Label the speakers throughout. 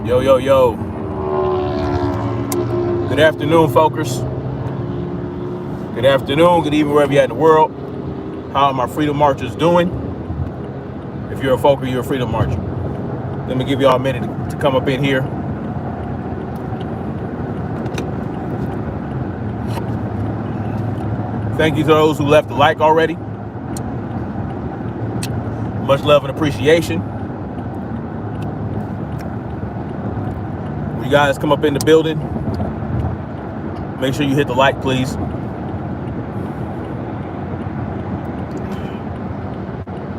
Speaker 1: Yo, yo, yo. Good afternoon, folkers. Good afternoon, good evening, wherever you're at in the world. How are my freedom marchers doing? If you're a folker, you're a freedom marcher. Let me give y'all a minute to come up in here. Thank you to those who left a like already. Much love and appreciation. When you guys come up in the building, make sure you hit the like, please.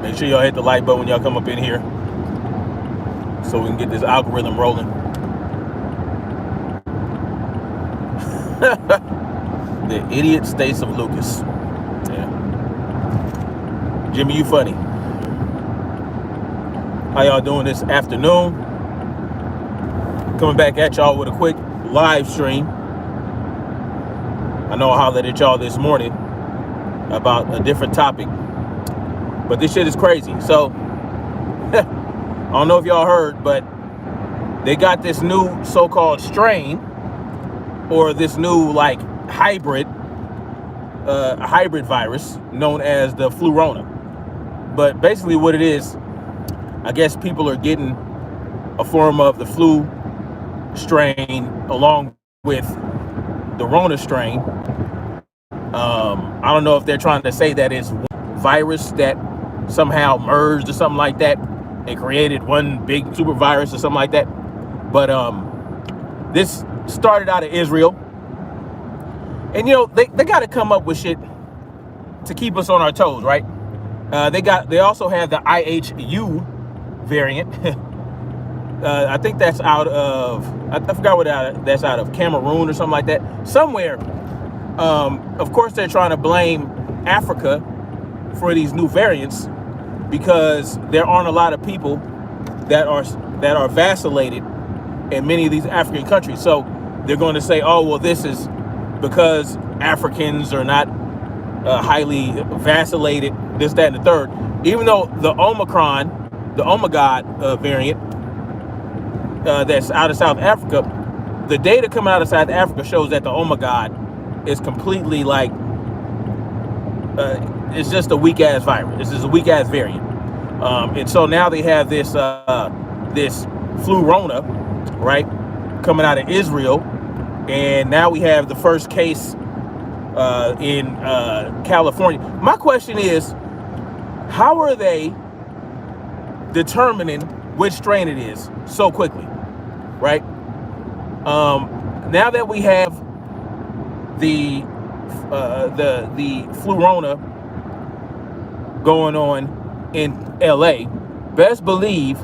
Speaker 1: Make sure y'all hit the like button when y'all come up in here so we can get this algorithm rolling. The idiot states of Lucas. Yeah. Jimmy, you funny. How y'all doing this afternoon? Coming back at y'all with a quick live stream. I know I hollered at y'all this morning about a different topic, but this shit is crazy. So, I don't know if y'all heard, but they got this new so-called strain, or this new like hybrid virus known as the flurona. But basically what it is, I guess people are getting a form of the flu strain along with the Rona strain. I don't know if they're trying to say that it's one virus that somehow merged or something like that and created one big super virus or something like that. But this started out of Israel. And, you know, they got to come up with shit to keep us on our toes, right? They also have the IHU variant. I think that's out of, I forgot what that's out of, Cameroon or something like that. Somewhere. Of course, they're trying to blame Africa for these new variants because there aren't a lot of people that are vaccinated in many of these African countries. So they're going to say, oh, well, this is because Africans are not highly vaccinated, this, that, and the third. Even though the Omega variant that's out of South Africa, the data coming out of South Africa shows that the Omega is completely like, it's just a weak ass virus. This is a weak ass variant. And so now they have this flurona, right, coming out of Israel. And now we have the first case in California. My question is, how are they determining which strain it is so quickly, right? Now that we have the flurona going on in LA, best believe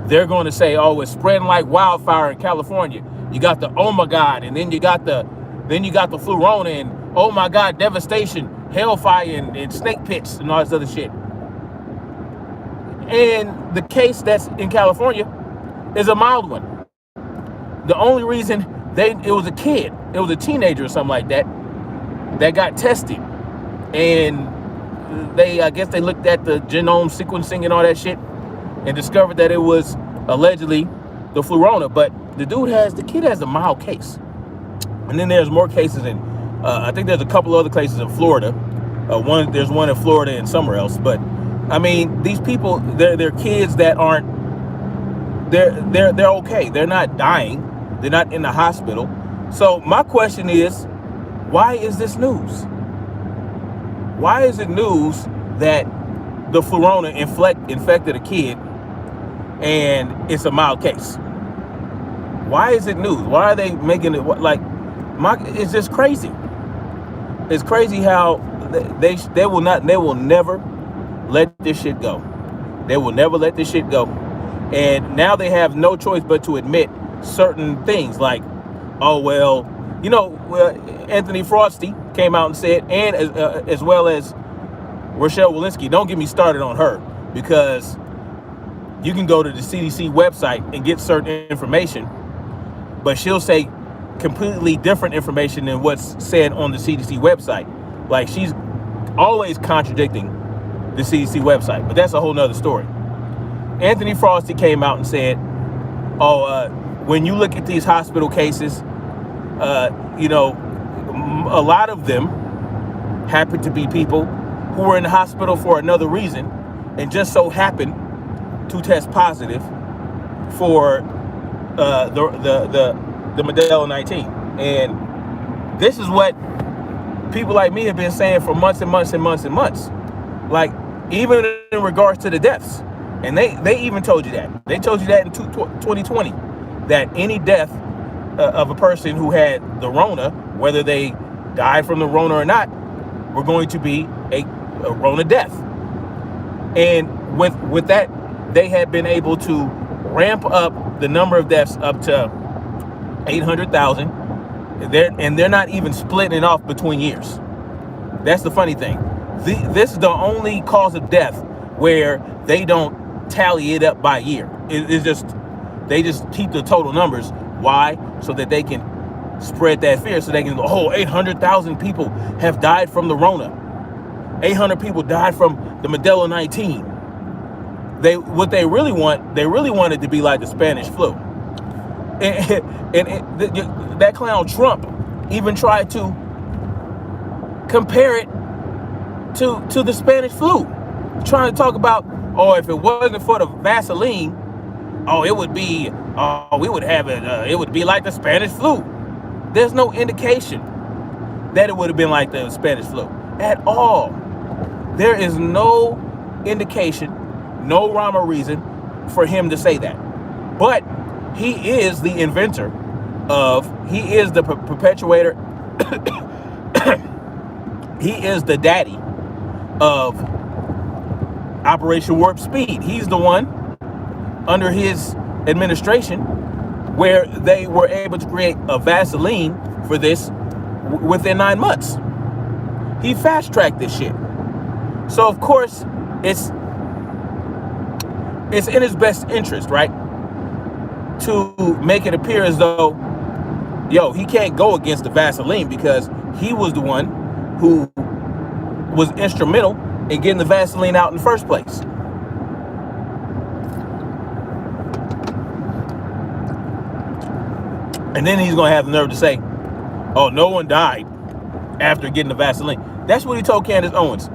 Speaker 1: they're going to say, oh, it's spreading like wildfire in California. You got the Omega, and then you got the flurona, and oh my God, devastation, hellfire, and snake pits, and all this other shit. And the case that's in California is a mild one. The only reason it was a kid, it was a teenager or something like that got tested, and I guess they looked at the genome sequencing and all that shit and discovered that it was allegedly the flurona. But the kid has a mild case. And then there's more cases in, I think there's a couple other cases in Florida. There's one in Florida and somewhere else. But I mean, these people, they're kids that aren't, they're okay. They're not dying. They're not in the hospital. So my question is, why is this news? Why is it news that the flurona infected a kid and it's a mild case? Why is it news? Why are they making it like? It's just crazy. It's crazy how they will never let this shit go. They will never let this shit go. And now they have no choice but to admit certain things like, oh well, you know, Anthony Frosty came out and said, and as well as Rochelle Walensky. Don't get me started on her, because you can go to the CDC website and get certain information, but she'll say completely different information than what's said on the CDC website. Like, she's always contradicting the CDC website, but that's a whole nother story. Anthony Frosty came out and said, when you look at these hospital cases, you know, a lot of them happen to be people who were in the hospital for another reason and just so happened to test positive for the Modelo 19. And this is what people like me have been saying for months and months and months and months. Like, even in regards to the deaths. And they even told you that. They told you that in 2020, that any death of a person who had the Rona, whether they died from the Rona or not, were going to be a Rona death. And with that, they had been able to ramp up the number of deaths up to 800,000. And they're not even splitting it off between years. That's the funny thing. This is the only cause of death where they don't tally it up by year. It's just, they just keep the total numbers. Why? So that they can spread that fear, so they can go, oh, 800,000 people have died from the Rona. 800 people died from the Modelo 19. What they really want it to be like the Spanish flu. And that clown Trump even tried to compare it to the Spanish flu, trying to talk about, oh, if it wasn't for the Vaseline, oh, it would be, we would have it, it would be like the Spanish flu. There's no indication that it would have been like the Spanish flu at all. There is no indication, no rhyme or reason for him to say that. But he is the inventor he is the perpetuator, he is the daddy of Operation Warp Speed. He's the one under his administration where they were able to create a Vaseline for this within 9 months. He fast-tracked this shit. So of course it's in his best interest, right, to make it appear as though, yo, he can't go against the Vaseline because he was the one who was instrumental in getting the Vaseline out in the first place. And then he's going to have the nerve to say, oh, no one died after getting the Vaseline. That's what he told Candace Owens.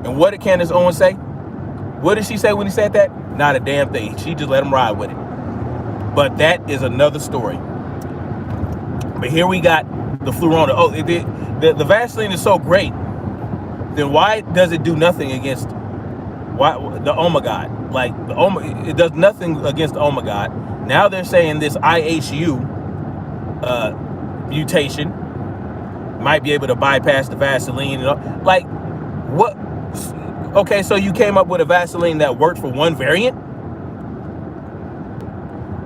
Speaker 1: And what did Candace Owens say? What did she say when he said that? Not a damn thing. She just let him ride with it. But that is another story. But here we got the Flurona. Oh, the Vaseline is so great. Then why does it do nothing against the OnA? Like, it does nothing against the OnA. Now they're saying this IHU mutation might be able to bypass the Vaseline. Like, what? Okay, so you came up with a Vaseline that worked for one variant?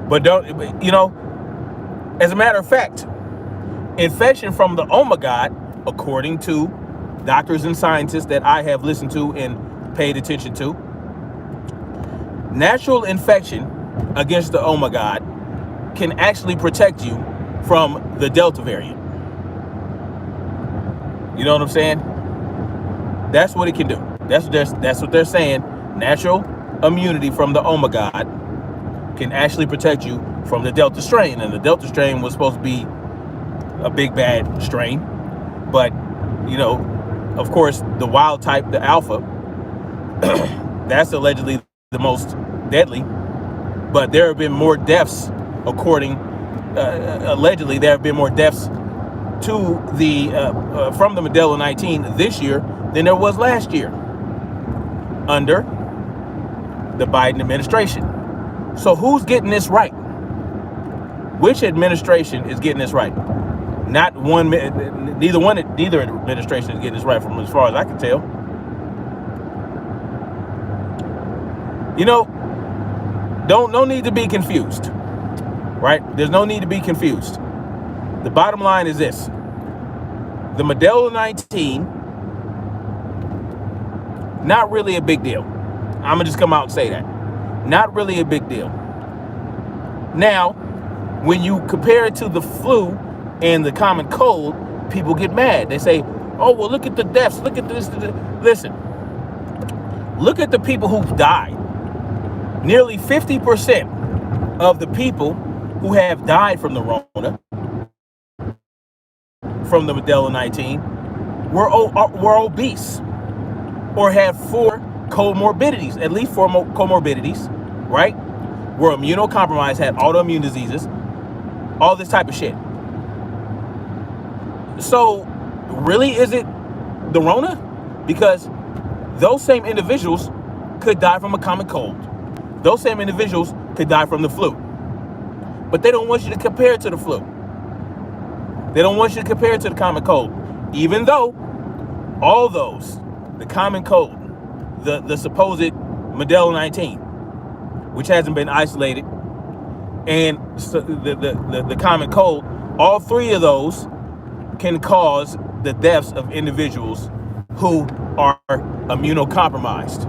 Speaker 1: But don't, you know, as a matter of fact, infection from the OnA, according to doctors and scientists that I have listened to and paid attention to, natural infection against the OnA can actually protect you from the Delta variant. You know what I'm saying? That's what it can do. That's what they're saying. Natural immunity from the OnA can actually protect you from the Delta strain. And the Delta strain was supposed to be a big bad strain. But, you know, of course, the wild type, the alpha, that's allegedly the most deadly. But there have been more deaths, allegedly there have been more deaths to the from the Modelo 19 this year than there was last year under the Biden administration. So who's getting this right? Which administration is getting this right? Not one. Neither administration is getting this right, from as far as I can tell. You know, no need to be confused, right? There's no need to be confused. The bottom line is this: the Modelo 19, not really a big deal. I'm gonna just come out and say that. Not really a big deal. Now, when you compare it to the flu and the common cold, people get mad. They say, oh, well, look at the deaths. Look at this. Listen, look at the people who've died. Nearly 50% of the people who have died from the Rona, from the Medela 19, were obese or had 4 comorbidities, at least 4 comorbidities, right? Were immunocompromised, had autoimmune diseases, all this type of shit. So really, is it the Rona? Because those same individuals could die from a common cold. Those same individuals could die from the flu. But they don't want you to compare it to the flu. They don't want you to compare it to the common cold. Even though all those, the common cold, the supposed Medela 19, which hasn't been isolated, and the common cold, all 3 of those can cause the deaths of individuals who are immunocompromised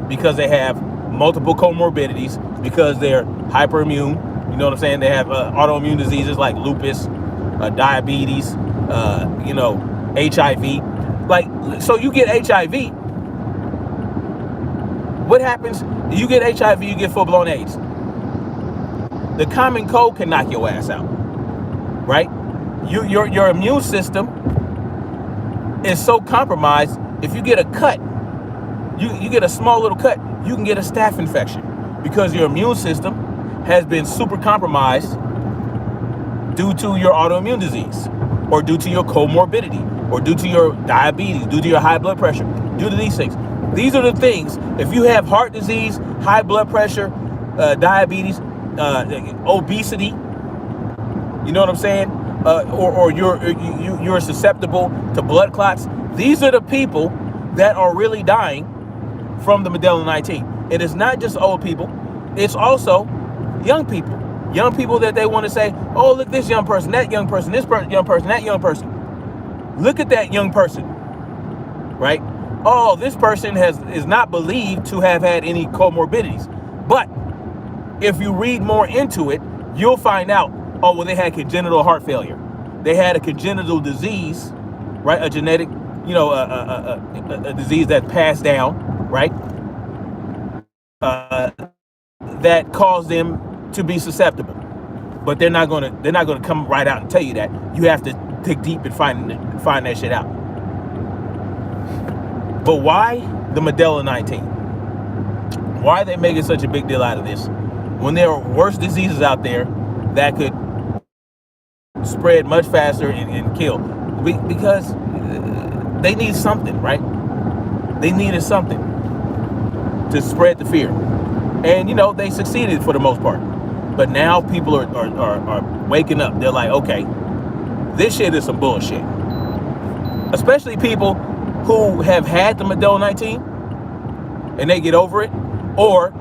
Speaker 1: because they have multiple comorbidities, because they're hyperimmune. You know what I'm saying? They have autoimmune diseases like lupus, diabetes, HIV. Like, so you get HIV. What happens? You get HIV, you get full-blown AIDS. The common cold can knock your ass out, right? Your immune system is so compromised. If you get a cut, you get a small little cut, you can get a staph infection because your immune system has been super compromised due to your autoimmune disease, or due to your comorbidity, or due to your diabetes, due to your high blood pressure, due to these things. These are the things. If you have heart disease, high blood pressure, diabetes, obesity, you know what I'm saying? Or you're susceptible to blood clots. These are the people that are really dying from the Medela 19. It is not just old people. It's also young people. Young people that they want to say, oh, look, this young person, that young person, this young person, that young person. Look at that young person, right? Oh, this person is not believed to have had any comorbidities. But if you read more into it, you'll find out, oh, well, they had congenital heart failure. They had a congenital disease, right? A genetic, a disease that passed down, right? That caused them to be susceptible. But they're not gonna come right out and tell you that. You have to dig deep and find that shit out. But why the Medela 19? Why are they making such a big deal out of this when there are worse diseases out there that could spread much faster and kill? Because they need something, right? They needed something to spread the fear. And, they succeeded for the most part. But now people are waking up. They're like, okay, this shit is some bullshit. Especially people who have had the Medela 19 and they get over it, or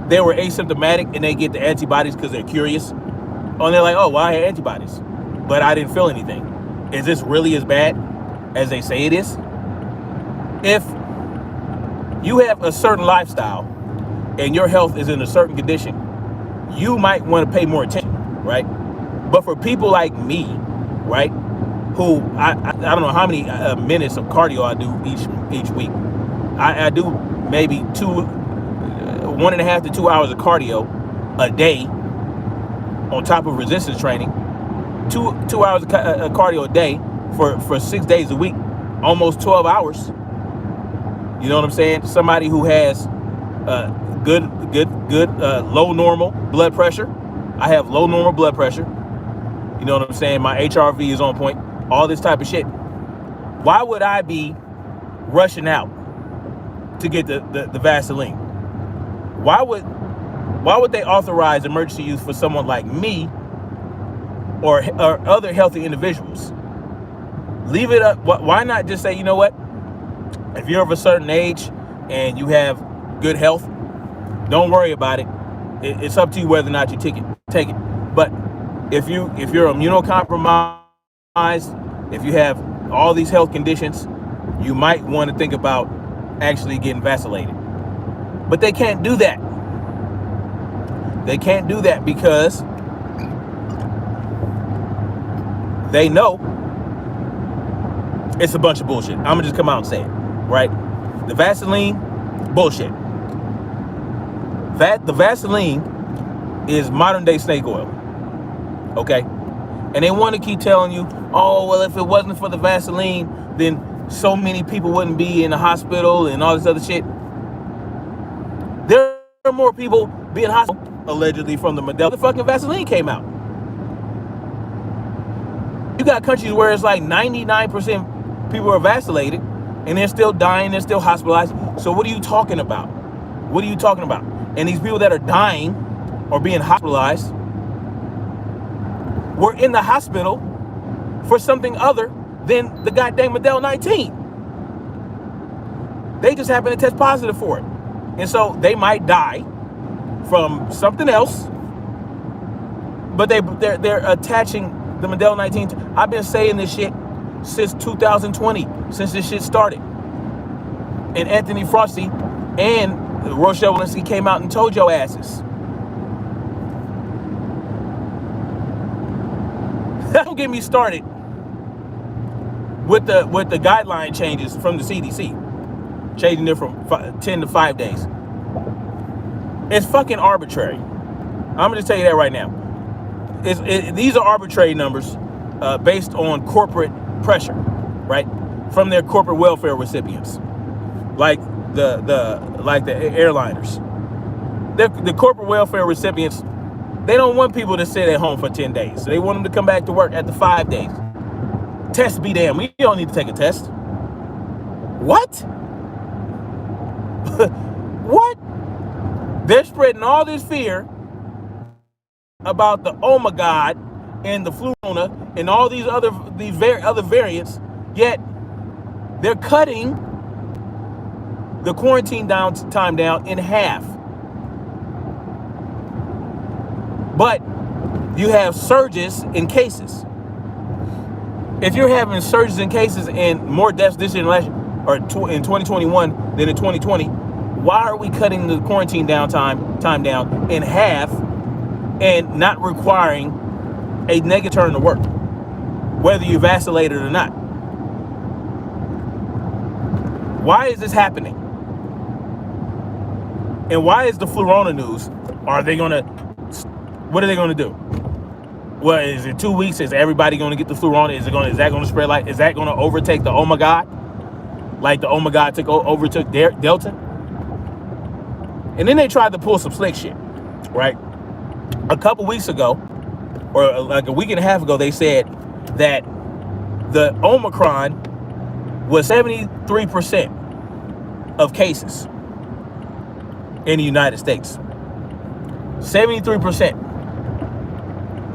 Speaker 1: they were asymptomatic and they get the antibodies because they're curious. And they're like, oh, well, I had antibodies, but I didn't feel anything. Is this really as bad as they say it is? If you have a certain lifestyle and your health is in a certain condition, you might want to pay more attention, right? But for people like me, right, who I don't know how many minutes of cardio I do each week. I do maybe 1.5 to 2 hours of cardio a day on top of resistance training. 2 hours of cardio a day for 6 days a week, almost 12 hours. You know what I'm saying? Somebody who has good low normal blood pressure. I have low normal blood pressure. You know what I'm saying? My HRV is on point. All this type of shit. Why would I be rushing out to get the Vaseline? Why would they authorize emergency use for someone like me or other healthy individuals? Leave it up. Why not just say, you know what? If you're of a certain age and you have good health, don't worry about it. It's up to you whether or not you take it. But if you're immunocompromised, if you have all these health conditions, you might want to think about actually getting vaccinated. But they can't do that. They can't do that because they know it's a bunch of bullshit. I'm gonna just come out and say it, right? The Vaseline, bullshit. The Vaseline is modern day snake oil. okay? And they want to keep telling you, oh, well, if it wasn't for the Vaseline, then so many people wouldn't be in the hospital and all this other shit. There are more people being hospitalized, allegedly, from the Modelo. The fucking Vaseline came out. You got countries where it's like 99% people are vaccinated, and they're still dying, they're still hospitalized. So what are you talking about? What are you talking about? And these people that are dying or being hospitalized were in the hospital for something other than the goddamn Modelo 19. They just happen to test positive for it. And so they might die from something else, but they're attaching the Modelo 19. I've been saying this shit since 2020, since this shit started. And Anthony Fauci and Rochelle Walensky came out and told your asses. Don't get me started with the guideline changes from the CDC, changing it from 10 to 5 days. It's fucking arbitrary. I'm gonna just tell you that right now. These are arbitrary numbers based on corporate pressure, right, from their corporate welfare recipients, like the airliners. The corporate welfare recipients, they don't want people to sit at home for 10 days. So they want them to come back to work after 5 days. Test be damned. We don't need to take a test. What? What? They're spreading all this fear about the OnA and the flu and all these other variants, yet they're cutting the quarantine time down in half. But you have surges in cases. If you're having surges in cases and more deaths this year than last year, or in 2021 than in 2020, why are we cutting the quarantine time down in half and not requiring a negative return to work, whether you're vaccinated or not? Why is this happening? And why is the Flurona news? What are they gonna do? Well, is it 2 weeks? Is everybody gonna get the Flurona? Is that gonna spread like? Is that gonna overtake the OnA? Like the OnA overtook Delta? And then they tried to pull some slick shit, right? A couple weeks ago, or like a week and a half ago, they said that the Omicron was 73% of cases in the United States. 73%.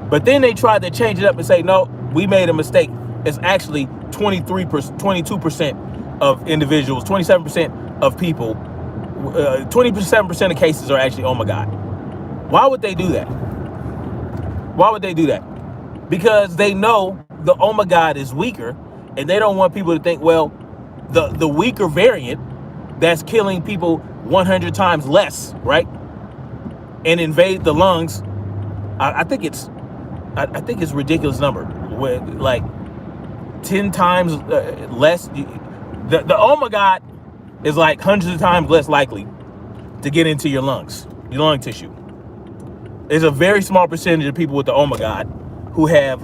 Speaker 1: But then they tried to change it up and say, no, we made a mistake. It's actually 22% of individuals, 27% of people, 27% of cases are actually OnA. Why would they do that? Why would they do that? Because they know the OnA is weaker, and they don't want people to think, well, the weaker variant that's killing people 100 times less, right, and invade the lungs. I think it's a ridiculous number, where like 10 times less. The OnA is like hundreds of times less likely to get into your lungs, your lung tissue. There's a very small percentage of people with the OnA who have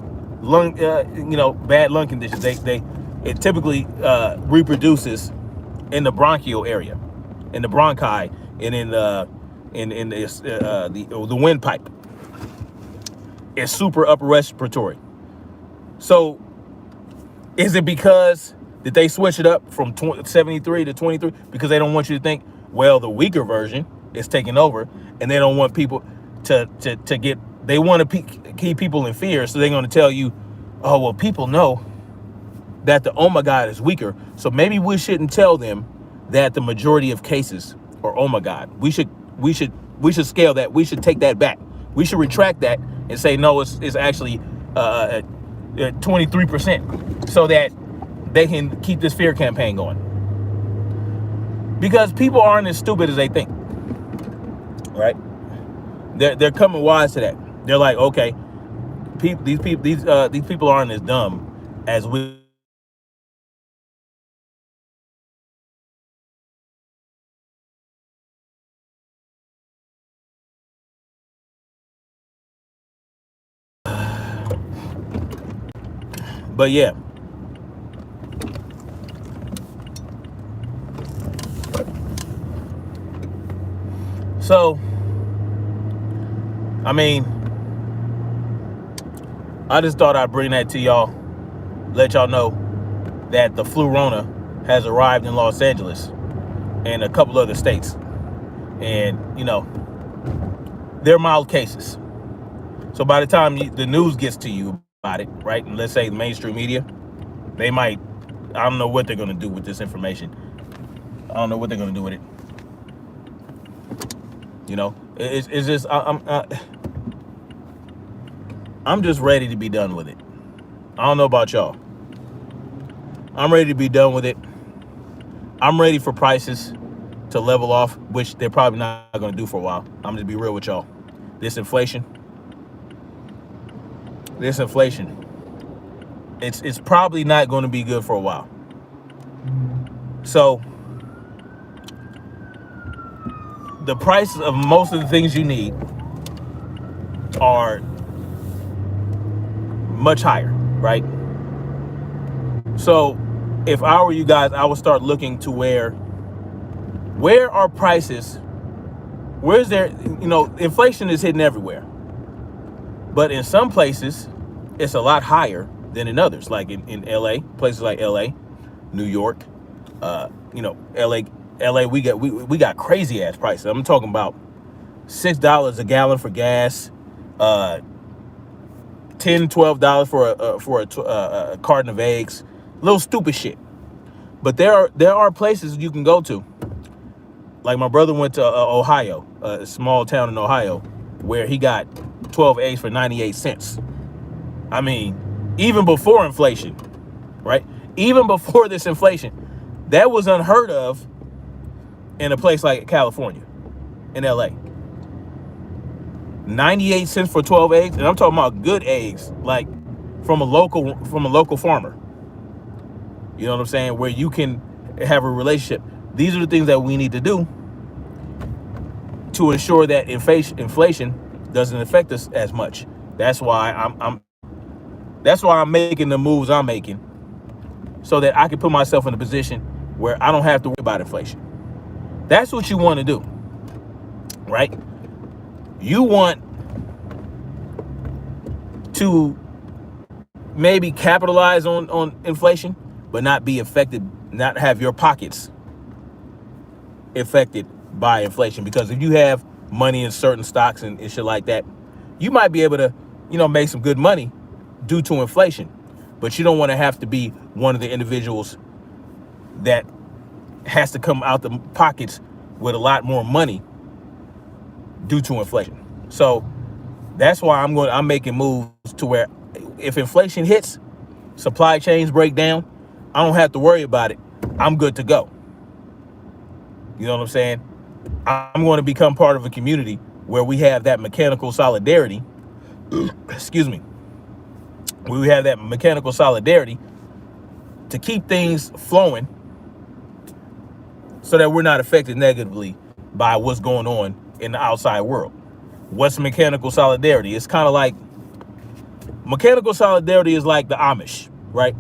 Speaker 1: bad lung conditions. It typically reproduces in the bronchial area, in the bronchi, and in the windpipe. It's super upper respiratory. So is it because that they switch it up from 73 to 23 because they don't want you to think, well, the weaker version is taking over, and they don't want people to get, they want to keep people in fear, so they're going to tell you, oh, well, people know that the OnA is weaker, so maybe we shouldn't tell them that the majority of cases are OnA. We should scale that. We should take that back. We should retract that and say, no, it's actually 23%, so that they can keep this fear campaign going. Because people aren't as stupid as they think, right? They're coming wise to that. They're like, okay, these people aren't as dumb as we. But yeah. So, I mean, I just thought I'd bring that to y'all, let y'all know that the flu Rona has arrived in Los Angeles and a couple other states. And, you know, they're mild cases. So by the time the news gets to you about it, right, and let's say the mainstream media, they might, I don't know what they're going to do with this information. I don't know what they're going to do with it. You know, it's just, I'm just ready to be done with it. I don't know about y'all. I'm ready to be done with it. I'm ready for prices to level off, which they're probably not going to do for a while. I'm going to be real with y'all. This inflation, it's probably not going to be good for a while. So the prices of most of the things you need are much higher, right? So if I were you guys, I would start looking to where are prices, where's there, you know, inflation is hitting everywhere. But in some places, it's a lot higher than in others, like in LA, places like LA, New York, you know, LA, we got crazy ass prices. I'm talking about $6 a gallon for gas, $10, $12 for a carton of eggs, little stupid shit. But there are places you can go to. Like my brother went to Ohio, a small town in Ohio, where he got 12 eggs for 98 cents. I mean, even before inflation, right? Even before this inflation, that was unheard of in a place like California, in LA. 98 cents for 12 eggs, and I'm talking about good eggs, like from a local farmer. You know what I'm saying? Where you can have a relationship. These are the things that we need to do to ensure that inflation doesn't affect us as much. That's why I'm making the moves I'm making, so that I can put myself in a position where I don't have to worry about inflation. That's what you want to do, right? You want to maybe capitalize on inflation, but not be affected, not have your pockets affected by inflation. Because if you have money in certain stocks and shit like that, you might be able to, you know, make some good money due to inflation. But you don't want to have to be one of the individuals that has to come out the pockets with a lot more money due to inflation. So that's why I'm making moves to where if inflation hits, supply chains break down, I don't have to worry about it. I'm good to go. You know what I'm saying? I'm going to become part of a community where we have that mechanical solidarity. Excuse me. We have that mechanical solidarity to keep things flowing so that we're not affected negatively by what's going on in the outside world. What's mechanical solidarity? It's kind of like, mechanical solidarity is like the Amish, right?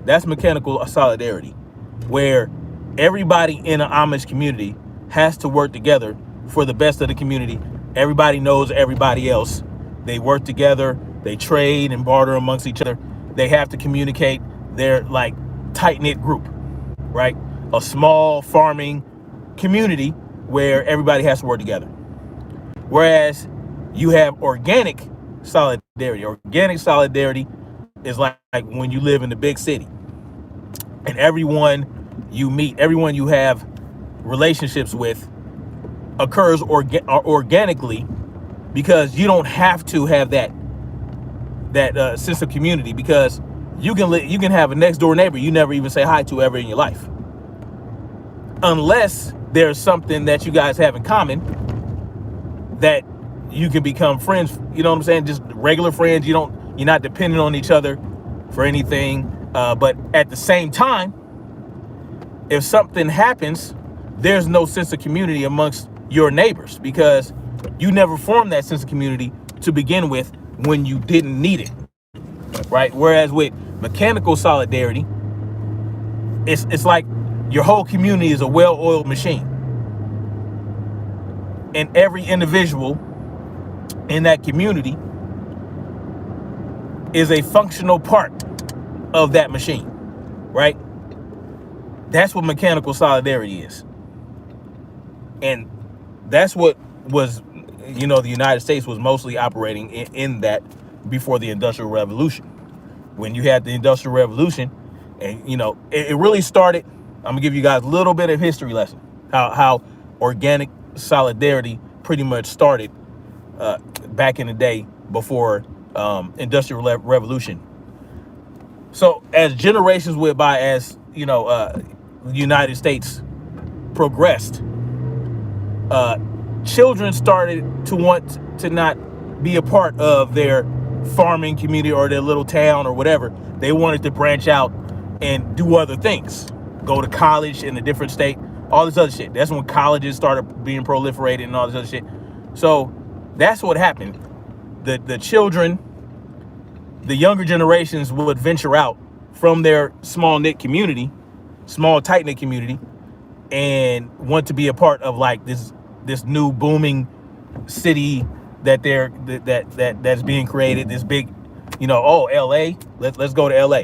Speaker 1: That's mechanical solidarity, where everybody in an Amish community has to work together for the best of the community. Everybody knows everybody else. They work together. They trade and barter amongst each other. They have to communicate. They're like tight-knit group, right? A small farming community where everybody has to work together. Whereas you have organic solidarity. Organic solidarity is like when you live in the big city and everyone you meet, everyone you have relationships with occurs organically, because you don't have to have that sense of community, because you can have a next door neighbor you never even say hi to ever in your life, unless there's something that you guys have in common that you can become friends. You know what I'm saying? Just regular friends. You're not dependent on each other for anything. But at the same time, if something happens, there's no sense of community amongst your neighbors, because you never formed that sense of community to begin with when you didn't need it, right? Whereas with Mechanical solidarity, it's like your whole community is a well-oiled machine, and every individual in that community is a functional part of that machine, right? That's what mechanical solidarity is. And that's what was, the United States was mostly operating in that before the Industrial Revolution. When you had the Industrial Revolution, and it really started. I'm gonna give you guys a little bit of history lesson, how organic solidarity pretty much started back in the day before Industrial Revolution. So as generations went by, as the United States progressed, children started to want to not be a part of their farming community or their little town or whatever. They wanted to branch out and do other things, go to college in a different state, all this other shit. That's when colleges started being proliferated and all this other shit. So that's what happened. The children, the younger generations would venture out from their small knit community, small tight knit community, and want to be a part of like this new booming city that's being created. This big, LA. Let's go to LA,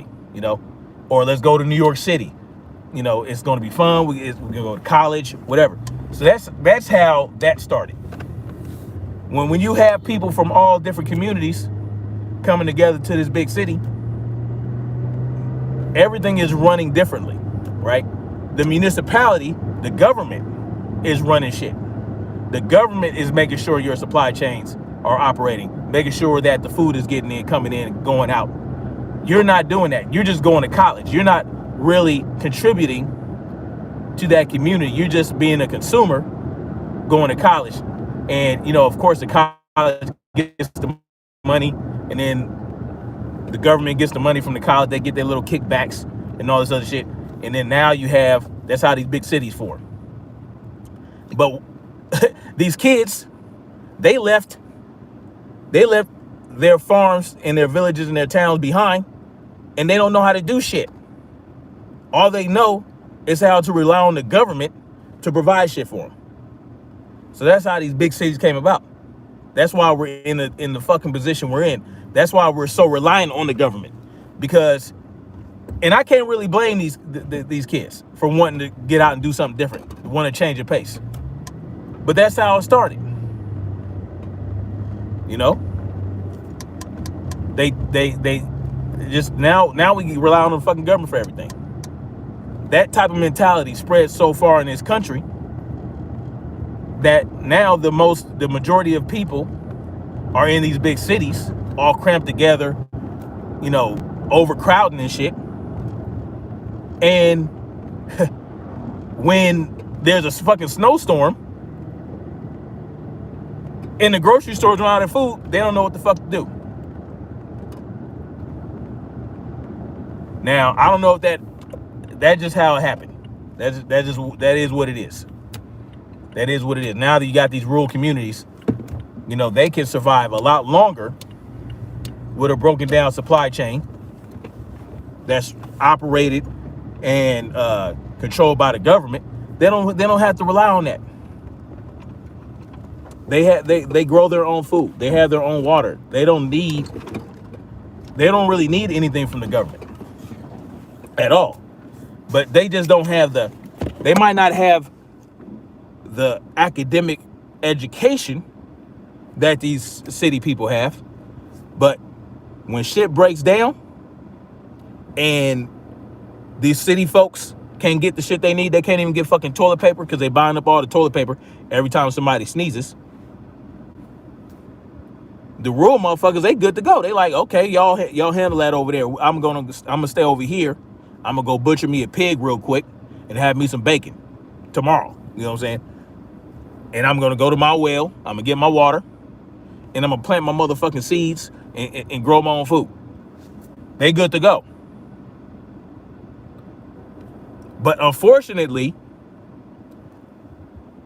Speaker 1: or let's go to New York City. It's going to be fun. We're going to go to college, whatever. So that's how that started. When you have people from all different communities coming together to this big city, everything is running differently, right? The municipality, the government is running shit. The government is making sure your supply chains are operating, making sure that the food is getting in, coming in, and going out. You're not doing that. You're just going to college. You're not really contributing to that community. You're just being a consumer going to college. And, of course, the college gets the money, and then the government gets the money from the college. They get their little kickbacks and all this other shit. And then now that's how these big cities form. But these kids, they left their farms and their villages and their towns behind, and they don't know how to do shit. All they know is how to rely on the government to provide shit for them. So that's how these big cities came about. That's why we're in the fucking position we're in. That's why we're so reliant on the government. Because, and I can't really blame these kids for wanting to get out and do something different, want to change the pace. But that's how it started. They just now we rely on the fucking government for everything. That type of mentality spreads so far in this country that now the majority of people are in these big cities, all cramped together, overcrowding and shit. And when there's a fucking snowstorm and the grocery stores run out of food, they don't know what the fuck to do. Now, I don't know if that's just how it happened. That is what it is. That is what it is. Now that you got these rural communities, they can survive a lot longer with a broken down supply chain that's operated and controlled by the government. They don't have to rely on that. They grow their own food. They have their own water. They don't really need anything from the government at all. But they just don't have they might not have the academic education that these city people have. But when shit breaks down and these city folks can't get the shit they need, they can't even get fucking toilet paper because they buying up all the toilet paper every time somebody sneezes. The rural motherfuckers, they good to go. They like, okay, y'all handle that over there. I'm gonna stay over here. I'm gonna go butcher me a pig real quick and have me some bacon tomorrow. You know what I'm saying? And I'm gonna go to my well. I'm gonna get my water, and I'm gonna plant my motherfucking seeds and grow my own food. They good to go. But unfortunately,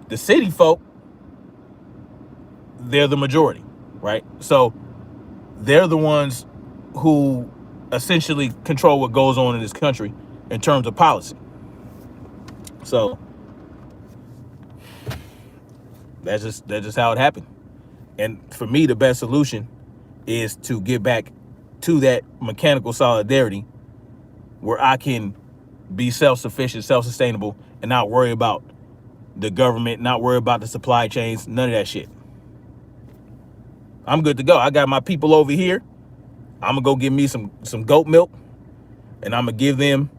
Speaker 1: the city folk, they're the majority, right? So they're the ones who essentially control what goes on in this country in terms of policy. So that's just how it happened. And for me, the best solution is to get back to that mechanical solidarity where I can be self-sufficient, self-sustainable, and not worry about the government, not worry about the supply chains, none of that shit. I'm good to go. I got my people over here. I'm gonna go give me some goat milk, and I'm gonna give them,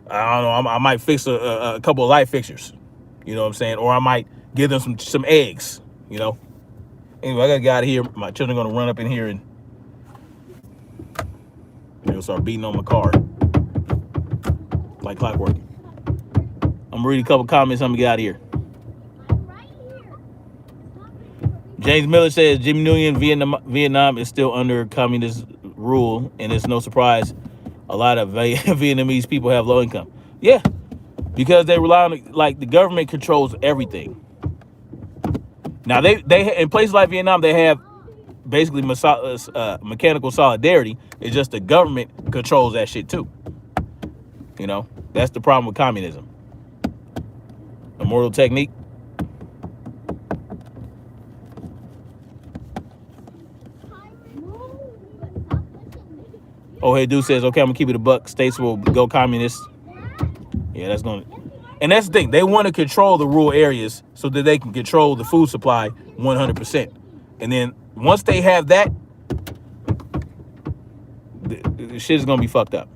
Speaker 1: I don't know, I might fix a couple of light fixtures, you know what I'm saying? Or I might give them some eggs, you know? Anyway, I gotta get out of here. My children are gonna run up in here and they'll start beating on my car like clockwork. I'm gonna read a couple comments. I'm gonna get out of here. James Miller says Jimmy Nguyen, Vietnam is still under communist rule, and it's no surprise a lot of Vietnamese people have low income. Yeah, because they rely on, like, the government controls everything. Now they in places like Vietnam, they have basically mechanical solidarity. It's just the government controls that shit too. You know, that's the problem with communism. Immortal Technique. Oh, hey, dude says, okay, I'm gonna keep it a buck. States will go communist. Yeah, that's gonna, and that's the thing. They want to control the rural areas so that they can control the food supply 100%. And then once they have that, the shit is gonna be fucked up.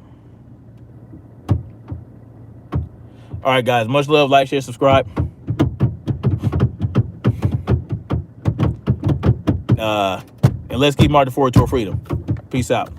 Speaker 1: All right, guys. Much love. Like, share, subscribe. And let's keep marching forward toward freedom. Peace out.